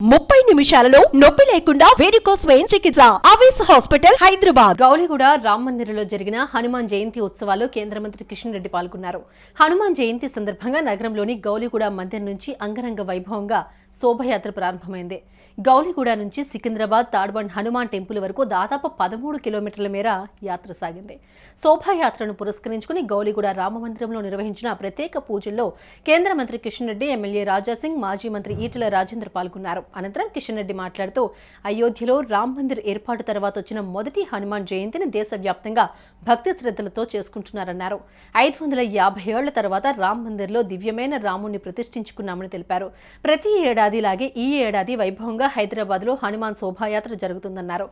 30 నిమిషాలలో నొప్పి లేకుండా వేడికోస్ స్వయం చికిత్స ఆవేశ హాస్పిటల్ హైదరాబాద్. గౌలిగూడ రామ్ మందిరంలో జరిగిన హనుమాన్ జయంతి ఉత్సవాల్లో కేంద్ర మంత్రి కిషన్ రెడ్డి పాల్గొన్నారు. హనుమాన్ జయంతి సందర్భంగా నగరంలోని గౌలిగూడ మందిరం నుంచి అంగరంగ వైభవంగా శోభయాత్ర ప్రారంభమైంది. గౌలిగూడ నుంచి సికింద్రాబాద్ తాడ్బండ్ హనుమాన్ టెంపుల్ వరకు దాదాపు 13 కిలోమీటర్ల మేర యాత్ర సాగింది. శోభాయాత్రను పురస్కరించుకుని గౌలిగూడ రామమందిరంలో నిర్వహించిన ప్రత్యేక పూజల్లో కేంద్ర మంత్రి కిషన్ రెడ్డి, ఎమ్మెల్యే రాజాసింగ్, మాజీ మంత్రి ఈటెల రాజేందర్ పాల్గొన్నారు. అనంతరం కిషన్ రెడ్డి మాట్లాడుతూ అయోధ్యలో రామ్ మందిర్ ఏర్పాటు తర్వాత వచ్చిన మొదటి హనుమాన్ జయంతిని దేశవ్యాప్తంగా భక్తి శ్రద్ధలతో చేసుకుంటున్నారన్నారు. 550 ఏళ్ల తర్వాత రామ్ మందిర్లో దివ్యమైన రాముణ్ణి ప్రతిష్ఠించుకున్నామని తెలిపారు. ప్రతి ఏడాదిలాగే ఈ ఏడాది వైభవంగా హైదరాబాద్లో హనుమాన్ శోభాయాత్ర జరుగుతుందన్నారు.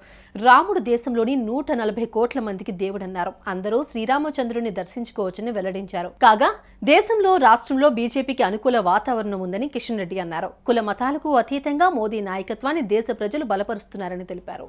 రాముడు దేశంలోని 140 కోట్ల మందికి దేవుడన్నారు. అందరూ శ్రీరామచంద్రుని దర్శించుకోవచ్చని వెల్లడించారు. కాగా దేశంలో, రాష్ట్రంలో బీజేపీకి అనుకూల వాతావరణం ఉందని కిషన్ రెడ్డి అన్నారు. కుల మతాలకు అతీతంగా మోదీ నాయకత్వాన్ని దేశ ప్రజలు బలపరుస్తున్నారని తెలిపారు.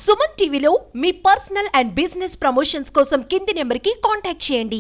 సుమన్ టీవీలో మీ పర్సనల్ అండ్ బిజినెస్ ప్రమోషన్స్ కోసం కింది నెంబర్కి కాంటాక్ట్ చేయండి.